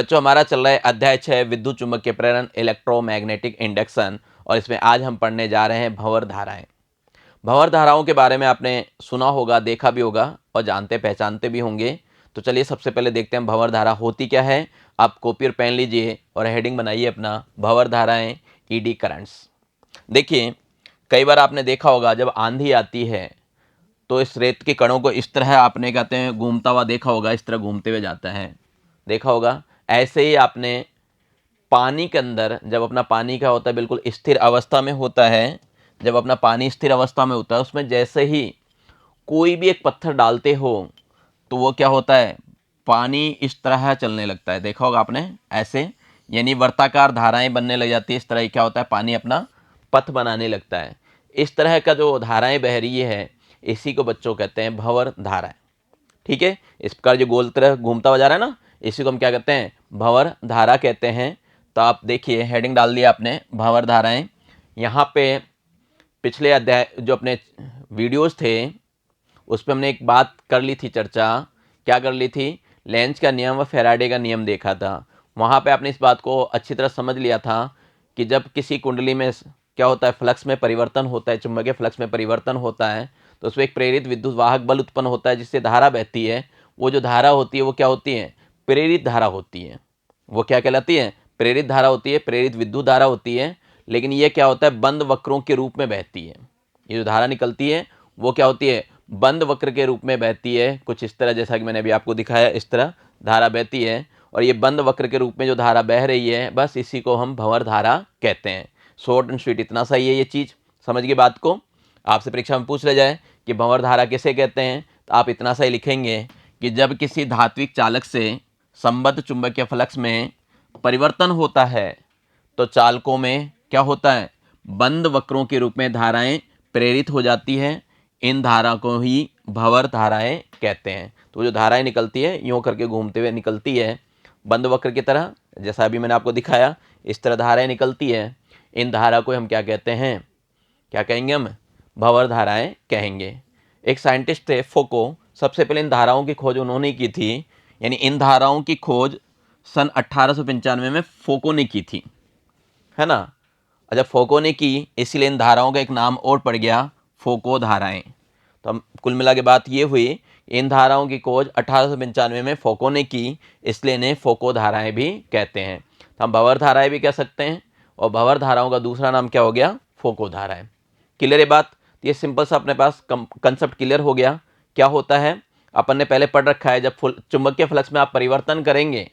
बच्चों हमारा चल रहा है अध्याय 6 विद्युत चुम्बकीय प्रेरण इलेक्ट्रोमैग्नेटिक इंडक्शन और इसमें आज हम पढ़ने जा रहे हैं भंवर धाराएं। भंवर धाराओं के बारे में आपने सुना होगा, देखा भी होगा और जानते पहचानते भी होंगे। तो चलिए सबसे पहले देखते हैं भंवर धारा होती क्या है। आप कॉपी और पेन लीजिए और हेडिंग बनाइए अपना भंवर धाराएं ईडी करंट्स। देखिए कई बार आपने देखा होगा जब आंधी आती है तो इस रेत के कणों को इस तरह आपने कहते हैं घूमता हुआ देखा होगा, इस तरह घूमते हुए जाता है, देखा होगा। ऐसे ही आपने पानी के अंदर जब अपना पानी क्या होता है बिल्कुल स्थिर अवस्था में होता है, जब अपना पानी स्थिर अवस्था में होता है उसमें जैसे ही कोई भी एक पत्थर डालते हो तो वो क्या होता है, पानी इस तरह चलने लगता है, देखा होगा आपने ऐसे, यानी वर्ताकार धाराएं बनने लग जाती है। इस तरह क्या होता है, पानी अपना पथ बनाने लगता है। इस तरह का जो धाराएं बह रही है इसी को बच्चों कहते हैं भंवर धाराएं। ठीक है, इस प्रकार जो गोल तरह घूमता हुआ जा रहा है ना, इसी को हम क्या कहते हैं, भंवर धारा कहते हैं। तो आप देखिए हेडिंग डाल दिया आपने भंवर धाराएं। यहाँ पे पिछले अध्याय जो अपने वीडियोस थे उस पर हमने एक बात कर ली थी चर्चा। क्या कर ली थी, लेंज का नियम व फैराडे का नियम देखा था। वहाँ पे आपने इस बात को अच्छी तरह समझ लिया था कि जब किसी कुंडली में क्या होता है, फ्लक्स में परिवर्तन होता है, चुंबकीय फ्लक्स में परिवर्तन होता है तो उसमें एक प्रेरित विद्युत वाहक बल उत्पन्न होता है जिससे धारा बहती है। वो जो धारा होती है वो क्या होती है, प्रेरित धारा होती है। वो क्या कहलाती है, प्रेरित धारा होती है, प्रेरित विद्युत धारा होती है। लेकिन ये क्या होता है, बंद वक्रों के रूप में बहती है। ये जो धारा निकलती है वो क्या होती है, बंद वक्र के रूप में बहती है, कुछ इस तरह, जैसा कि मैंने अभी आपको दिखाया इस तरह धारा बहती है। और ये बंद वक्र के रूप में जो धारा बह रही है बस इसी को हम भंवर धारा कहते हैं। शॉर्ट एंड स्वीट इतना सही है, ये चीज़ समझ गए बात को। आपसे परीक्षा में पूछ लिया जाए कि भंवर धारा किसे कहते हैं तो आप इतना सही लिखेंगे कि जब किसी धात्विक चालक से संबद्ध चुंबकीय फ्लक्स में परिवर्तन होता है तो चालकों में क्या होता है, बंद वक्रों के रूप में धाराएं प्रेरित हो जाती हैं। इन धारा को ही भंवर धाराएं कहते हैं। तो जो धाराएं निकलती है यूँ करके घूमते हुए निकलती है बंद वक्र की तरह, जैसा अभी मैंने आपको दिखाया इस तरह धाराएं निकलती है। इन धारा को हम क्या कहते हैं, क्या कहेंगे, हम भंवर धाराएं कहेंगे। एक साइंटिस्ट थे फोको, सबसे पहले इन धाराओं की खोज उन्होंने की थी। यानी इन धाराओं की खोज सन 1895 में फोको ने की थी, है ना। और जब फोको ने की इसीलिए इन धाराओं का एक नाम और पड़ गया, फोको धाराएं। तो हम कुल मिला के बात ये हुई, इन धाराओं की खोज 1895 में फोको ने की, इसलिए इन्हें फोको धाराएं भी कहते हैं। तो हम भंवर धाराएं भी कह सकते हैं और भंवर धाराओं का दूसरा नाम क्या हो गया, फोको धाराएं। क्लियर है बात, ये सिंपल सा अपने पास कंसेप्ट क्लियर हो गया। क्या होता है, अपन ने पहले पढ़ रखा है, जब चुंबकीय फ्लक्स में आप परिवर्तन करेंगे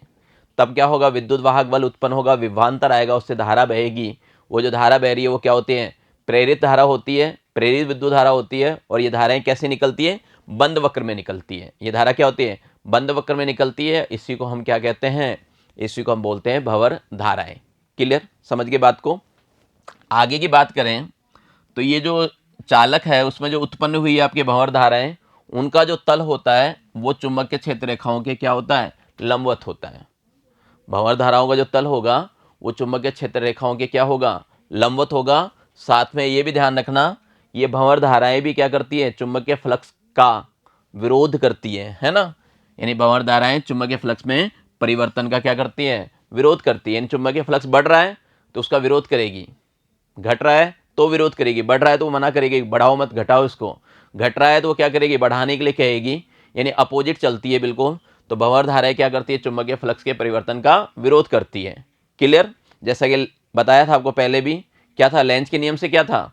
तब क्या होगा, विद्युत वाहक बल उत्पन्न होगा, विभवांतर आएगा, उससे धारा बहेगी। वो जो धारा बह रही है वो क्या होती है, प्रेरित धारा होती है, प्रेरित विद्युत धारा होती है। और ये धाराएं कैसे निकलती है, बंद वक्र में निकलती है। ये धारा क्या होती है, बंद वक्र में निकलती है। इसी को हम क्या कहते हैं, इसी को हम बोलते हैं भंवर धाराएं। क्लियर, समझ गए बात को। आगे की बात करें तो ये जो चालक है उसमें जो उत्पन्न हुई है आपकी भंवर धाराएं, उनका जो तल होता है वो चुंबकीय क्षेत्र रेखाओं के क्या होता है, लंबवत होता है। भंवर धाराओं का जो तल होगा वो चुंबकीय क्षेत्र रेखाओं के क्या होगा, लंबवत होगा। साथ में ये भी ध्यान रखना, ये भंवर धाराएं भी क्या करती है, चुंबकीय फ्लक्स का विरोध करती है ना। यानी भंवर धाराएं चुंबकीय फ्लक्स में परिवर्तन का क्या करती है, विरोध करती है। यानी चुंबकीय फ्लक्स बढ़ रहा है तो उसका विरोध करेगी, घट रहा है तो विरोध करेगी, बढ़ रहा है तो वो मना करेगी, बढ़ाओ मत, घटाओ इसको। घट रहा है तो वो क्या करेगी, बढ़ाने के लिए कहेगी। यानी अपोजिट चलती है बिल्कुल। तो भंवर धाराएं क्या करती है, चुंबकीय फ्लक्स के परिवर्तन का विरोध करती है। क्लियर, जैसा कि बताया था आपको पहले भी, क्या था, लेंज के नियम से क्या था,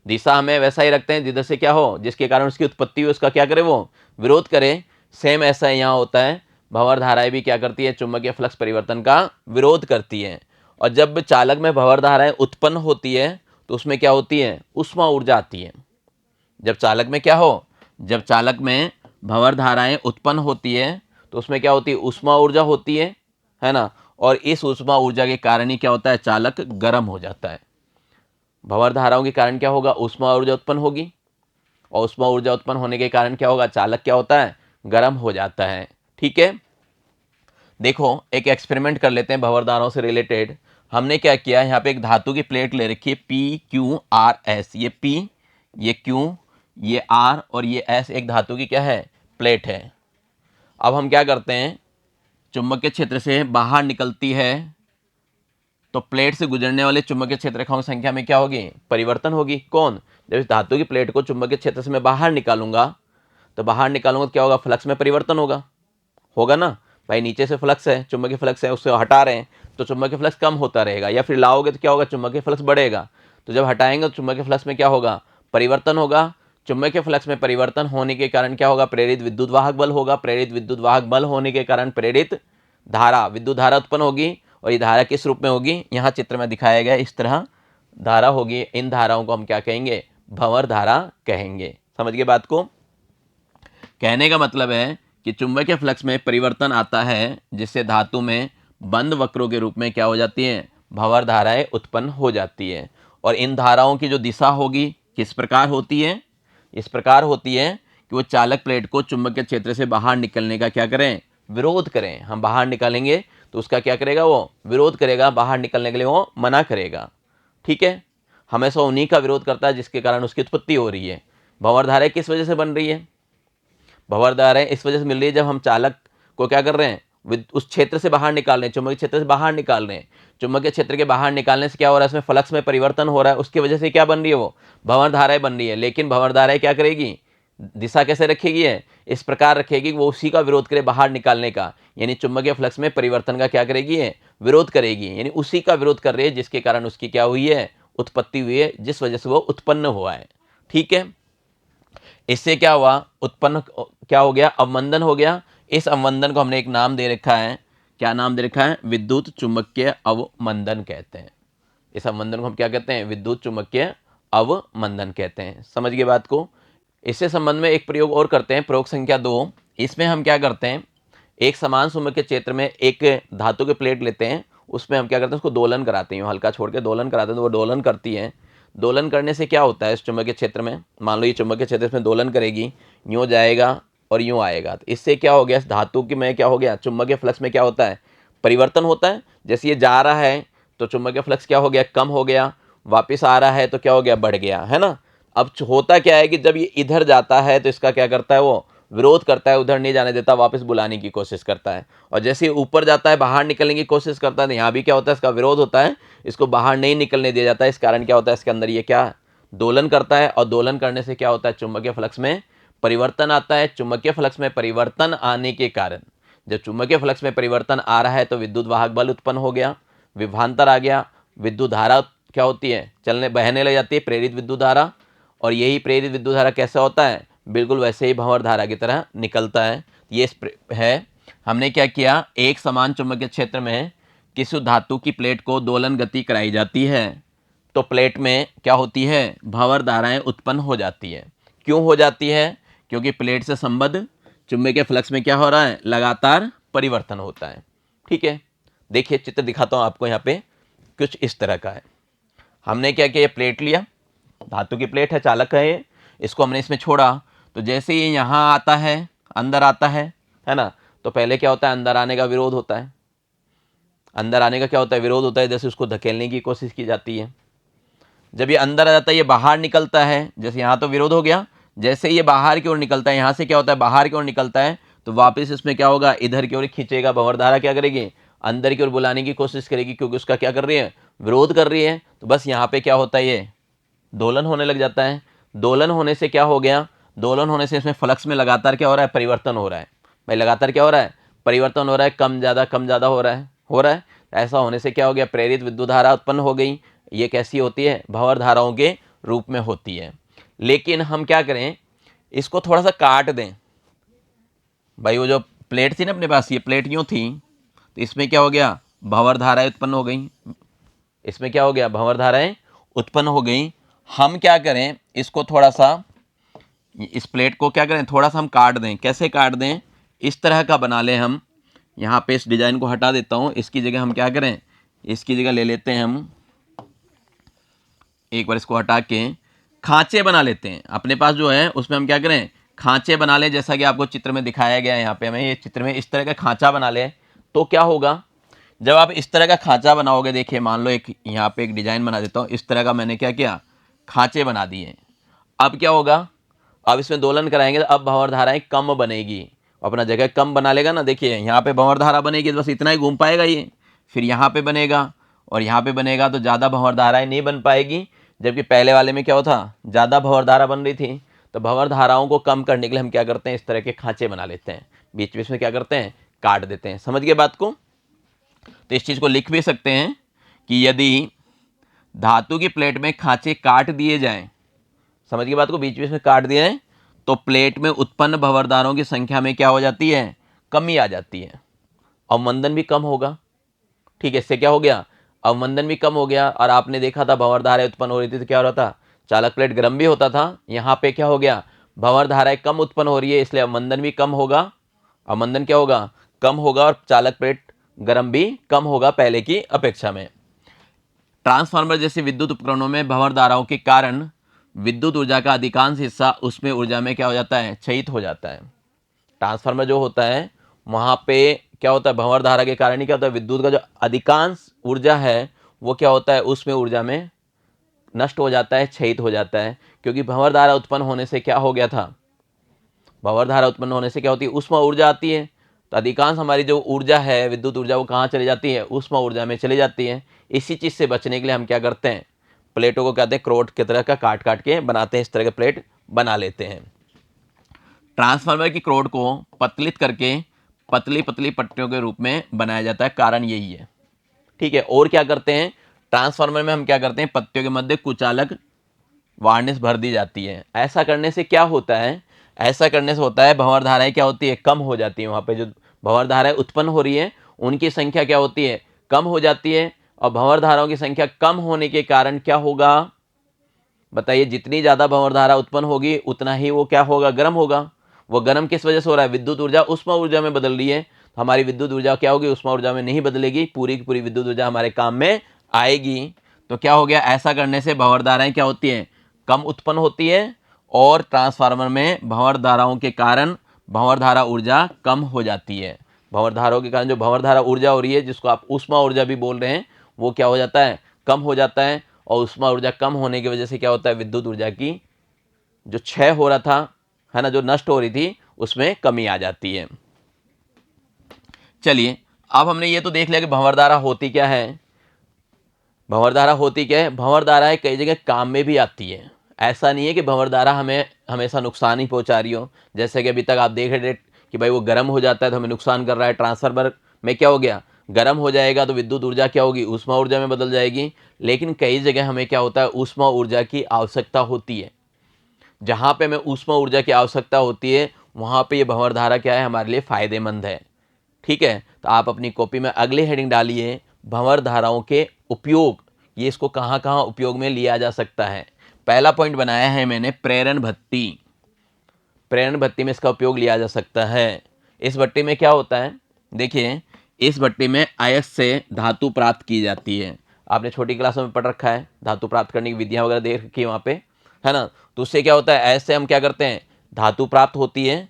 दिशा हमें वैसा ही रखते हैं जिधर से क्या हो, जिसके कारण उसकी उत्पत्ति हो उसका क्या करे, वो विरोध करे। सेम ऐसा यहाँ होता है, भंवर धाराएं भी क्या करती है, चुंबकीय फ्लक्स परिवर्तन का विरोध करती है। और जब चालक में भंवर धाराएं उत्पन्न होती है तो उसमें क्या होती है, ऊष्मा ऊर्जा आती है। जब चालक में क्या हो, जब चालक में भंवर धाराएं उत्पन्न होती है तो उसमें क्या होती है, ऊष्मा ऊर्जा होती है ना। और इस ऊष्मा ऊर्जा के कारण ही क्या होता है, चालक गर्म हो जाता है। भंवर धाराओं के कारण क्या होगा, ऊष्मा ऊर्जा उत्पन्न होगी और ऊष्मा ऊर्जा उत्पन्न होने के कारण क्या होगा, चालक क्या होता है, गर्म हो जाता है। ठीक है, देखो एक एक्सपेरिमेंट कर लेते हैं भंवर धाराओं से रिलेटेड। हमने क्या किया, यहाँ पे एक धातु की प्लेट ले रखी है PQRS, ये P, ये Q, ये R और ये S, एक धातु की क्या है, प्लेट है। अब हम क्या करते हैं, चुंबकीय क्षेत्र से बाहर निकलती है तो प्लेट से गुजरने वाले चुंबकीय क्षेत्र रेखाओं की संख्या में क्या होगी, परिवर्तन होगी। कौन, जब इस धातु की प्लेट को चुंबकीय क्षेत्र से मैं बाहर निकालूंगा तो क्या होगा, फ्लक्स में परिवर्तन होगा, होगा ना भाई। नीचे से फ्लक्स है, चुंबकीय फ्लक्स है, उससे हटा रहे हैं तो चुंबकीय फ्लक्स कम होता रहेगा, या फिर लाओगे तो क्या होगा, चुंबकीय फ्लक्स बढ़ेगा। तो जब हटाएंगे तो चुंबकीय फ्लक्स में क्या होगा, परिवर्तन होगा। चुंबकीय फ्लक्स में परिवर्तन होने के कारण क्या होगा, प्रेरित विद्युत वाहक बल होगा। प्रेरित विद्युत वाहक बल होने के कारण प्रेरित धारा, विद्युत धारा उत्पन्न होगी। और ये धारा किस रूप में होगी, यहाँ चित्र में दिखाया गया इस तरह धारा होगी। इन धाराओं को हम क्या कहेंगे, भंवर धारा कहेंगे। समझ गए बात को। कहने का मतलब है कि चुंबकीय फ्लक्स में परिवर्तन आता है जिससे धातु में बंद वक्रों के रूप में क्या हो जाती है, भंवर धाराएं उत्पन्न हो जाती है। और इन धाराओं की जो दिशा होगी किस प्रकार होती है, इस प्रकार होती है कि वो चालक प्लेट को चुंबकीय क्षेत्र से बाहर निकलने का क्या करें, विरोध करें। हम बाहर निकालेंगे तो उसका क्या करेगा, वो विरोध करेगा, बाहर निकलने के लिए वो मना करेगा। ठीक है, हमेशा उन्हीं का विरोध करता है जिसके कारण उसकी उत्पत्ति हो रही है। भंवर धाराएं किस वजह से बन रही है, भंवर धाराएं इस वजह से मिल रही है जब हम चालक को क्या कर रहे हैं, उस क्षेत्र से बाहर निकाल रहे हैं, चुंबकीय क्षेत्र से बाहर निकाल रहे हैं। चुंबकीय क्षेत्र के बाहर निकालने से क्या हो रहा है, इसमें फ्लक्स में परिवर्तन हो रहा है, उसकी वजह से क्या बन रही है, वो भंवर धाराएं बन रही है। लेकिन भंवर धाराएं क्या करेगी, दिशा कैसे रखेगी है, इस प्रकार रखेगी कि वो उसी का विरोध करे बाहर निकालने का, यानी चुंबकीय फ्लक्स में परिवर्तन का क्या करेगी है, विरोध करेगी। यानी उसी का विरोध कर रही है जिसके कारण उसकी क्या हुई है, उत्पत्ति हुई है, जिस वजह से वो उत्पन्न हुआ है। ठीक है, इससे क्या हुआ, उत्पन्न क्या हो गया, अवमंदन हो गया। इस अवमंदन को हमने एक नाम दे रखा है, क्या नाम दे रखा है, विद्युत चुंबकीय अवमंदन कहते हैं। इस अवमंदन को हम क्या कहते हैं, विद्युत चुंबकीय अवमंदन कहते हैं। समझ गए बात को। इससे संबंध में एक प्रयोग और करते हैं, प्रयोग संख्या 2। इसमें हम क्या करते हैं, एक समान चुंबकीय क्षेत्र में एक धातु की प्लेट लेते हैं, उसमें हम क्या करते हैं, उसको दोलन कराते हैं, हल्का छोड़ के दोलन कराते हैं तो वो दोलन करती है। दोलन करने से क्या होता है, इस चुंबकीय क्षेत्र में मान लो ये चुंबकीय क्षेत्र इसमें दोलन करेगी, यूँ जाएगा और यूँ आएगा, तो इससे क्या हो गया, इस धातु की में क्या हो गया, चुंबकीय फ्लक्स में क्या होता है, परिवर्तन होता है। जैसे ये जा रहा है तो चुंबकीय फ्लक्स क्या हो गया, कम हो गया, वापस आ रहा है तो क्या हो गया, बढ़ गया, है ना। अब होता क्या है कि जब ये इधर जाता है तो इसका क्या करता है, वो विरोध करता है, उधर नहीं जाने देता, वापस बुलाने की कोशिश करता है। और जैसे ऊपर जाता है, बाहर निकलने की कोशिश करता है, तो यहाँ भी क्या होता है, इसका विरोध होता है, इसको बाहर नहीं निकलने दिया जाता है। इस कारण क्या होता है, इसके अंदर ये क्या दोलन करता है, और दोलन करने से क्या होता है, चुंबकीय फ्लक्स में परिवर्तन आता है। चुंबकीय फ्लक्स में परिवर्तन आने के कारण, जब चुंबकीय फ्लक्स में परिवर्तन आ रहा है तो विद्युत वाहक बल उत्पन्न हो गया, विभवांतर आ गया, विद्युत धारा क्या होती है, चलने बहने लग जाती है, प्रेरित विद्युत धारा। और यही प्रेरित विद्युत धारा कैसा होता है, बिल्कुल वैसे ही भंवर धारा की तरह निकलता है। ये है, हमने क्या किया, एक समान चुंबकीय क्षेत्र में किसी धातु की प्लेट को दोलन गति कराई जाती है तो प्लेट में क्या होती है, भंवर धाराएं उत्पन्न हो जाती है। क्यों हो जाती है, क्योंकि प्लेट से संबद्ध चुंबकीय फ्लक्स में क्या हो रहा है, लगातार परिवर्तन होता है। ठीक है, देखिए चित्र दिखाता हूँ आपको, यहाँ पे कुछ इस तरह का है। हमने क्या किया, प्लेट लिया, धातु की प्लेट है, चालक है ये, इसको हमने इसमें छोड़ा तो जैसे ये यहाँ आता है, अंदर आता है ना, तो पहले क्या होता है, अंदर आने का विरोध होता है, अंदर आने का क्या होता है, विरोध होता है, जैसे उसको धकेलने की कोशिश की जाती है। जब ये अंदर आ जाता है, ये बाहर निकलता है, जैसे यहाँ तो विरोध हो गया, जैसे ये बाहर की ओर निकलता है, यहाँ से क्या होता है, बाहर की ओर निकलता है, तो वापस इसमें क्या होगा, इधर की ओर खींचेगा, भंवर धारा क्या करेगी, अंदर की ओर बुलाने की कोशिश करेगी, क्योंकि उसका क्या कर रही है, विरोध कर रही है। तो बस यहाँ पे क्या होता है, ये दोलन होने लग जाता है। दोलन होने से क्या हो गया, दोलन होने से इसमें फ्लक्स में लगातार क्या हो रहा है, परिवर्तन हो रहा है। भाई लगातार क्या हो रहा है, परिवर्तन हो रहा है, कम ज़्यादा हो रहा है। ऐसा होने से क्या हो गया, प्रेरित विद्युत धारा उत्पन्न हो गई। ये कैसी होती है, भंवर धाराओं के रूप में होती है। लेकिन हम क्या करें, इसको थोड़ा सा काट दें। भाई वो जो प्लेट थी ना अपने पास, ये प्लेट यूँ थी, तो इसमें क्या हो गया, भंवर धाराएं उत्पन्न हो गई, इसमें क्या हो गया, भंवर धाराएं उत्पन्न हो गई। हम क्या करें, इसको थोड़ा सा, इस प्लेट को क्या करें, थोड़ा सा हम काट दें। कैसे काट दें, इस तरह का बना लें हम। यहाँ पे इस डिजाइन को हटा देता हूँ, इसकी जगह हम क्या करें, इसकी जगह ले लेते हैं हम, एक बार इसको हटा के खांचे बना लेते हैं। अपने पास जो है उसमें हम क्या करें, खांचे बना लें, जैसा कि आपको चित्र में दिखाया गया है। यहाँ पे हमें ये चित्र में इस तरह का खांचा बना लें, तो क्या होगा, जब आप इस तरह का खांचा बनाओगे, देखिए मान लो एक यहाँ पे एक डिजाइन बना देता हूँ, इस तरह का मैंने क्या किया, खांचे बना दिए। अब क्या होगा, अब इसमें दोलन कराएंगे तो अब भंवर धाराएं कम बनेगी, अपना जगह कम बना लेगा ना। देखिए यहाँ पे भंवर धारा बनेगी तो बस इतना ही घूम पाएगा ये, फिर यहाँ पे बनेगा और यहाँ पे बनेगा, तो ज़्यादा भंवर धाराएं नहीं बन पाएगी। जबकि पहले वाले में क्या होता, ज़्यादा भंवर धारा बन रही थी। तो भंवर धाराओं को कम करने के लिए हम क्या करते हैं, इस तरह के खांचे बना लेते हैं, बीच बीच में क्या करते हैं, काट देते हैं। समझ गए बात को। तो इस चीज़ को लिख भी सकते हैं कि यदि धातु की प्लेट में खांचे काट दिए जाएं, समझ गए बात को, बीच बीच में काट दिए हैं, तो प्लेट में उत्पन्न भंवरधारों की संख्या में क्या हो जाती है, कमी आ जाती है। अवमंदन भी कम होगा। ठीक है, इससे क्या हो गया, अवमंदन भी कम हो गया। और आपने देखा था भंवर धाराएं उत्पन्न हो रही थी तो क्या हो रहा था, चालक प्लेट गर्म भी होता था। यहाँ पे क्या हो गया, भंवर धाराएं कम उत्पन्न हो रही है, इसलिए अवमंदन भी कम होगा। अवमंदन क्या होगा, कम होगा, और चालक प्लेट गर्म भी कम होगा पहले की अपेक्षा में। ट्रांसफार्मर जैसे विद्युत उपकरणों में भंवर धाराओं के कारण विद्युत ऊर्जा का अधिकांश हिस्सा उसमें ऊर्जा में क्या हो जाता है, क्षयित हो जाता है। ट्रांसफार्मर जो होता है वहाँ पे क्या होता है, भंवर धारा के कारण ही क्या होता है, विद्युत का जो अधिकांश ऊर्जा है वो क्या होता है, उसमें ऊर्जा में नष्ट हो जाता है, क्षयित हो जाता है। क्योंकि भंवर धारा उत्पन्न होने से क्या हो गया था, भंवर धारा उत्पन्न होने से क्या होती है, ऊष्मा ऊर्जा आती है। तो अधिकांश हमारी जो ऊर्जा है, विद्युत ऊर्जा, वो कहाँ चली जाती है, ऊष्मा ऊर्जा में चली जाती है। इसी चीज़ से बचने के लिए हम क्या करते हैं, प्लेटों को कहते हैं क्रोट की तरह का काट काट के बनाते हैं, इस तरह के प्लेट बना लेते हैं। ट्रांसफार्मर की क्रोट को पतलित करके पतली पतली पट्टियों के रूप में बनाया जाता है, कारण यही है। ठीक है, और क्या करते हैं, ट्रांसफार्मर में हम क्या करते हैं, पत्तियों के मध्य कुचालक वार्निश भर दी जाती है। ऐसा करने से क्या होता है, ऐसा करने से होता है भंवर धाराएं क्या होती है, कम हो जाती है। वहाँ पे जो भंवर धाराएं उत्पन्न हो रही है उनकी संख्या क्या होती है, कम हो जाती है। और भंवर धाराओं की संख्या कम होने के कारण क्या होगा, बताइए, जितनी ज़्यादा भंवर धारा उत्पन्न होगी उतना ही वो क्या होगा, गर्म होगा। वो गर्म किस वजह से हो रहा है, विद्युत ऊर्जा उष्मा ऊर्जा में बदल रही है। हमारी विद्युत ऊर्जा क्या होगी, उष्मा ऊर्जा में नहीं बदलेगी, पूरी की पूरी विद्युत ऊर्जा हमारे काम में आएगी। तो क्या हो गया, ऐसा करने से भंवर धाराएं क्या होती हैं, कम उत्पन्न होती है। और ट्रांसफार्मर में भंवर धाराओं के कारण भंवर धारा ऊर्जा कम हो जाती है। भंवर धाराओं के कारण जो भंवर धारा ऊर्जा हो रही है, जिसको आप ऊष्मा ऊर्जा भी बोल रहे हैं, वो क्या हो जाता है, कम हो जाता है। और ऊष्मा ऊर्जा कम होने की वजह से क्या होता है, विद्युत ऊर्जा की जो क्षय हो रहा था, है ना, जो नष्ट हो रही थी, उसमें कमी आ जाती है। चलिए, अब हमने ये तो देख लिया कि भंवर धारा होती क्या है। भंवर धारा होती क्या है, भंवर धाराएं कई जगह काम में भी आती है। ऐसा नहीं है कि भंवर धारा हमें हमेशा नुकसान ही पहुंचा रही हो। जैसे कि अभी तक आप देख रहे थे कि भाई वो गर्म हो जाता है तो हमें नुकसान कर रहा है। ट्रांसफार्मर में क्या हो गया, गर्म हो जाएगा तो विद्युत ऊर्जा क्या होगी, ऊष्मा ऊर्जा में बदल जाएगी। लेकिन कई जगह हमें क्या होता है, ऊष्मा ऊर्जा की आवश्यकता होती है। जहाँ पे हमें ऊष्मा ऊर्जा की आवश्यकता होती है वहाँ पे ये भंवर धारा क्या है, हमारे लिए फ़ायदेमंद है। ठीक है, तो आप अपनी कॉपी में अगले हेडिंग डालिए, भंवर धाराओं के उपयोग, ये इसको कहाँ कहाँ उपयोग में लिया जा सकता है। पहला पॉइंट बनाया है मैंने, प्रेरण भट्टी। प्रेरण भट्टी में इसका उपयोग लिया जा सकता है। इस भट्टी में क्या होता है, देखिए, इस भट्टी में अयस्क से धातु प्राप्त की जाती है। आपने छोटी क्लासों में पढ़ रखा है, धातु प्राप्त करने की विधियां वगैरह देख रखी है वहाँ पे, है ना। तो उससे क्या होता है, अयस्क से हम क्या करते हैं, धातु प्राप्त होती है।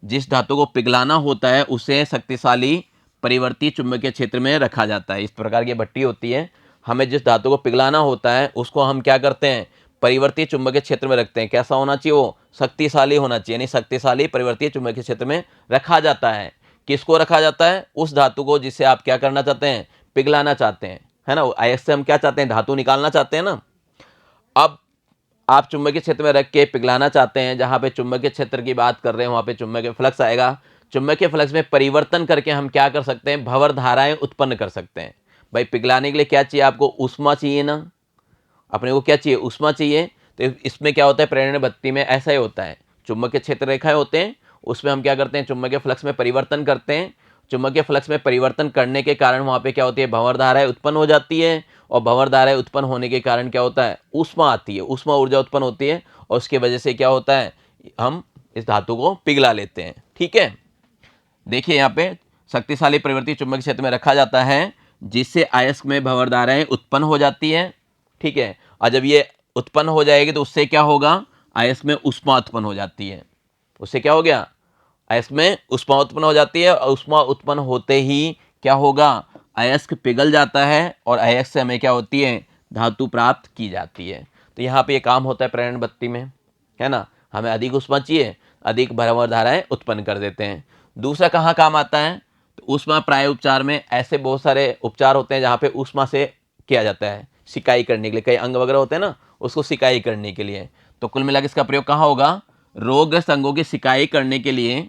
जिस धातु को पिघलाना होता है उसे शक्तिशाली परिवर्ती चुंबकीय क्षेत्र में रखा जाता है। इस प्रकार की भट्टी होती है। हमें जिस धातु को पिघलाना होता है उसको हम क्या करते हैं, परिवर्ती चुंबकीय क्षेत्र में रखते हैं। कैसा होना चाहिए, वो शक्तिशाली होना चाहिए, यानी शक्तिशाली परिवर्ती चुंबकीय क्षेत्र में रखा जाता है। किसको रखा जाता है, उस धातु को जिसे आप क्या करना चाहते हैं, पिघलाना चाहते हैं, है ना। अयस्क से हम क्या चाहते हैं, धातु निकालना चाहते हैं ना। अब आप चुंबकीय क्षेत्र में रख के पिघलाना चाहते हैं, जहां पे चुंबकीय क्षेत्र की बात कर रहे हैं वहां पे चुंबकीय फ्लक्स आएगा। चुंबकीय फ्लक्स में परिवर्तन करके हम क्या कर सकते हैं, भंवर धाराएं उत्पन्न कर सकते हैं। भाई पिघलाने के लिए क्या चाहिए, आपको ऊष्मा चाहिए ना, अपने को क्या चाहिए, ऊष्मा चाहिए। तो इसमें क्या होता है, प्रेरण भट्टी में ऐसा ही होता है, चुंबकीय क्षेत्र रेखाएं होते हैं, उसमें हम क्या करते हैं, चुंबकीय फ्लक्स में परिवर्तन करते हैं। चुंबकीय फ्लक्स में परिवर्तन करने के कारण वहाँ पे क्या होती है, भंवर धाराएं उत्पन्न हो जाती है। और भंवर धाराएं उत्पन्न होने के कारण क्या होता है, ऊष्मा आती है, ऊष्मा ऊर्जा उत्पन्न होती है। और उसकी वजह से क्या होता है, हम इस धातु को पिघला लेते हैं। ठीक है, देखिए यहाँ पे शक्तिशाली परिवर्ती चुंबकीय क्षेत्र में रखा जाता है, जिससे अयस्क में भंवर धाराएं उत्पन्न हो जाती है। ठीक है, और जब ये उत्पन्न हो जाएगी तो उससे क्या होगा, अयस्क में ऊष्मा उत्पन्न हो जाती है। उससे क्या हो गया, अयस्क में ऊष्मा उत्पन्न हो जाती है। और ऊष्मा उत्पन्न होते ही क्या होगा, अयस्क पिघल जाता है और अयस्क से हमें क्या होती है, धातु प्राप्त की जाती है। तो यहाँ पे ये काम होता है प्रेरण भट्टी में, है ना। हमें अधिक ऊष्मा चाहिए, अधिक भंवर धाराएं उत्पन्न कर देते हैं। दूसरा कहाँ काम आता है, तो ऊष्मा प्राय उपचार में ऐसे बहुत सारे उपचार होते हैं जहाँ पे ऊष्मा से किया जाता है, सिकाई करने के लिए, कई अंग वगैरह होते हैं ना, उसको सिकाई करने के लिए। तो कुल मिला के इसका प्रयोग कहाँ होगा, रोगग्रस्त अंगों की सिकाई करने के लिए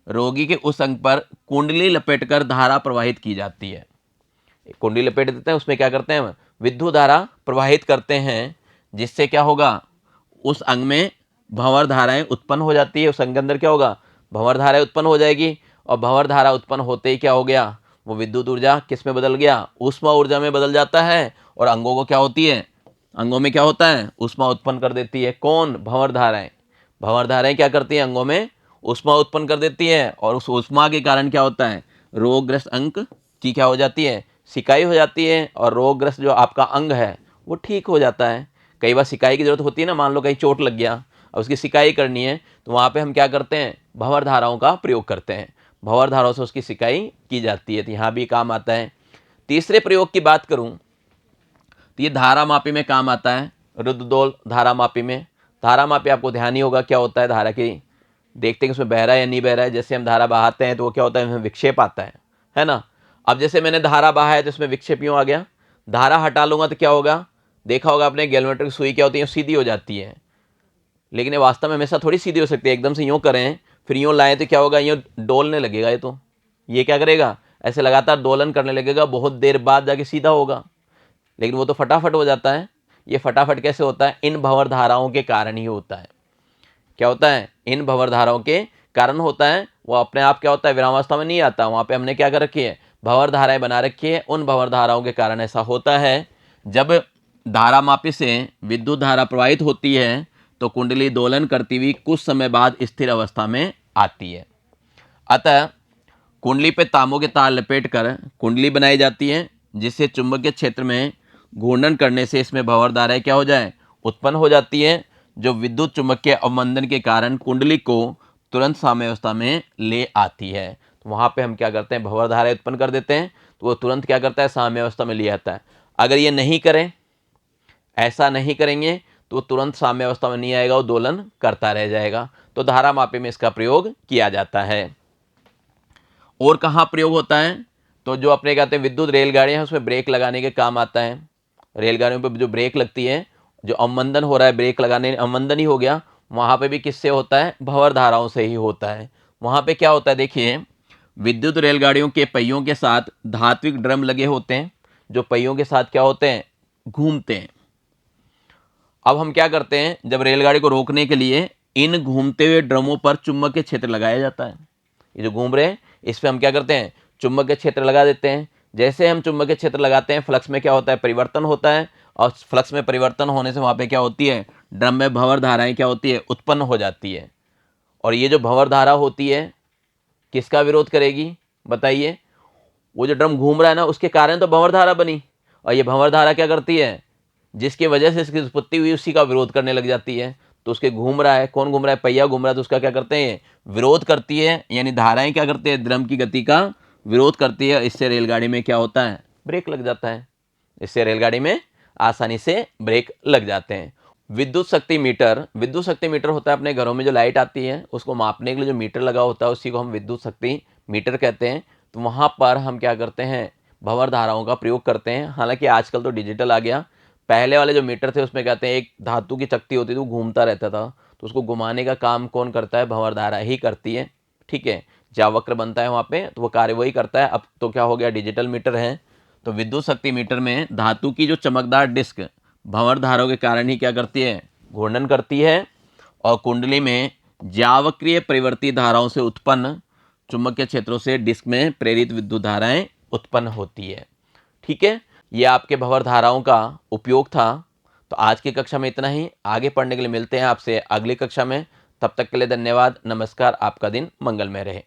रोगी के उस अंग पर कुंडली लपेटकर धारा प्रवाहित की जाती है। कुंडली लपेट देते हैं, उसमें क्या करते हैं, विद्युत धारा प्रवाहित करते हैं, जिससे क्या होगा, उस अंग में भंवर धाराएं उत्पन्न हो जाती है। उस अंग के अंदर क्या होगा, भंवर धाराएं उत्पन्न हो जाएगी, और भंवर धारा उत्पन्न होते ही क्या हो गया, वो विद्युत ऊर्जा किस में बदल गया, ऊष्मा ऊर्जा में बदल जाता है, और अंगों को क्या होती है, अंगों में क्या होता है, ऊष्मा उत्पन्न कर देती है। कौन, भंवर धाराएं। भंवर धाराएं क्या करती हैं, अंगों में ऊष्मा उत्पन्न कर देती है, और उस ऊष्मा के कारण क्या होता है, रोगग्रस्त अंग की क्या हो जाती है, सिकाई हो जाती है, और रोगग्रस्त जो आपका अंग है वो ठीक हो जाता है। कई बार सिकाई की जरूरत होती है ना, मान लो कहीं चोट लग गया, अब उसकी सिकाई करनी है, तो वहाँ पे हम क्या करते हैं, भंवर धाराओं का प्रयोग करते हैं, भंवर धाराओं से उसकी सिकाई की जाती है, तो यहाँ भी काम आता है। तीसरे प्रयोग की बात करूँ तो ये धारा मापी में काम आता है, रुद्रदोल धारा मापी में। धारा मापी आपको ध्यान ही होगा क्या होता है, धारा की देखते हैं कि उसमें बह रहा है या नहीं बह रहा है। जैसे हम धारा बहाते हैं तो वो क्या होता है, उसमें विक्षेप आता है ना। अब जैसे मैंने धारा बहाया तो इसमें विक्षेप यूँ आ गया, धारा हटा लूंगा तो क्या होगा, देखा होगा आपने गैल्वेनोमीटर की सुई क्या होती है, सीधी हो जाती है, लेकिन ये वास्तव में हमेशा थोड़ी सीधी हो सकती है। एकदम से यूँ करें फिर यूँ लाएं तो क्या होगा, यूँ डोलने लगेगा, ये क्या करेगा, ऐसे लगातार दोलन करने लगेगा, बहुत देर बाद जाके सीधा होगा, लेकिन वो तो फटाफट हो जाता है। ये फटाफट कैसे होता है, इन भंवर धाराओं के कारण ही होता है। क्या होता है, इन भंवर धाराओं के कारण होता है। वो अपने आप क्या होता है, विरामावस्था में नहीं आता, वहाँ पे हमने क्या कर रखी है, भंवर धाराएं बना रखी है, उन भंवर धाराओं के कारण ऐसा होता है। जब धारा मापी से विद्युत धारा प्रवाहित होती है तो कुंडली दोलन करती हुई कुछ समय बाद स्थिर अवस्था में आती है। अतः कुंडली पे तांबों के तार लपेट कर कुंडली बनाई जाती है, जिससे चुंबकीय क्षेत्र में घूर्णन करने से इसमें भंवर धाराएं क्या हो जाए, उत्पन्न हो जाती है, जो विद्युत चुंबकीय अवमंदन के कारण कुंडली को तुरंत साम्यावस्था में ले आती है। तो वहाँ पे हम क्या करते हैं, भंवर धाराएं उत्पन्न कर देते हैं, तो वो तुरंत क्या करता है, साम्यावस्था में ले आता है। अगर ये नहीं करें, ऐसा नहीं करेंगे तो तुरंत साम्यावस्था में नहीं आएगा, वो दोलन करता रह जाएगा। तो धारा मापी में इसका प्रयोग किया जाता है। और कहाँ प्रयोग होता है, तो जो अपने कहते हैं विद्युत रेलगाड़ियाँ हैं उसमें ब्रेक लगाने के काम आता है। रेलगाड़ियों पर जो ब्रेक लगती है, जो अवमंदन हो रहा है, ब्रेक लगाने अवमंदन ही हो गया, वहाँ पे भी किससे होता है, भंवर धाराओं से ही होता है। वहाँ पे क्या होता है, देखिए विद्युत रेलगाड़ियों के पहियों के साथ धात्विक ड्रम लगे होते हैं, जो पहियों के साथ क्या होते हैं, घूमते हैं। अब हम क्या करते हैं, जब रेलगाड़ी को रोकने के लिए इन घूमते हुए ड्रमों पर चुंबकीय क्षेत्र लगाया जाता है। ये जो घूम रहे हैं इस पर हम क्या करते हैं, चुंबकीय क्षेत्र लगा देते हैं। जैसे हम चुंबकीय क्षेत्र लगाते हैं, फ्लक्स में क्या होता है, परिवर्तन होता है, और फ्लक्स में परिवर्तन होने से वहाँ पे क्या होती है, ड्रम में भंवर धाराएं क्या होती है, उत्पन्न हो जाती है। और ये जो भंवर धारा होती है किसका विरोध करेगी, बताइए। वो जो ड्रम घूम रहा है ना, उसके कारण तो भंवर धारा बनी, और ये भंवर धारा क्या करती है, जिसकी वजह से इसकी उत्पत्ति हुई उसी का विरोध करने लग जाती है। तो उसके घूम रहा है, कौन घूम रहा है, पहिया घूम रहा है, तो उसका क्या करते हैं, विरोध करती है, यानी धाराएं क्या करती है, ड्रम की गति का विरोध करती है। इससे रेलगाड़ी में क्या होता है, ब्रेक लग जाता है, इससे रेलगाड़ी में आसानी से ब्रेक लग जाते हैं। विद्युत शक्ति मीटर, विद्युत शक्ति मीटर होता है अपने घरों में जो लाइट आती है उसको मापने के लिए जो मीटर लगा होता है उसी को हम विद्युत शक्ति मीटर कहते हैं। तो वहाँ पर हम क्या करते हैं, भंवर धाराओं का प्रयोग करते हैं। हालांकि आजकल तो डिजिटल आ गया, पहले वाले जो मीटर थे उसमें कहते हैं एक धातु की चकती होती थी, वो घूमता रहता था, तो उसको घुमाने का काम कौन करता है, भंवर धारा ही करती है। ठीक है, जावक्र बनता है वहाँ पे, तो वो कार्य वही करता है। अब तो क्या हो गया, डिजिटल मीटर है। तो विद्युत शक्ति मीटर में धातु की जो चमकदार डिस्क भंवर धाराओं के कारण ही क्या करती है, घूर्णन करती है, और कुंडली में जावक्रीय परिवर्ती धाराओं से उत्पन्न चुंबकीय क्षेत्रों से डिस्क में प्रेरित विद्युत धाराएं उत्पन्न होती है। ठीक है, ये आपके भंवर धाराओं का उपयोग था। तो आज की कक्षा में इतना ही, आगे पढ़ने के लिए मिलते हैं आपसे अगली कक्षा में। तब तक के लिए धन्यवाद, नमस्कार, आपका दिन मंगलमय रहे।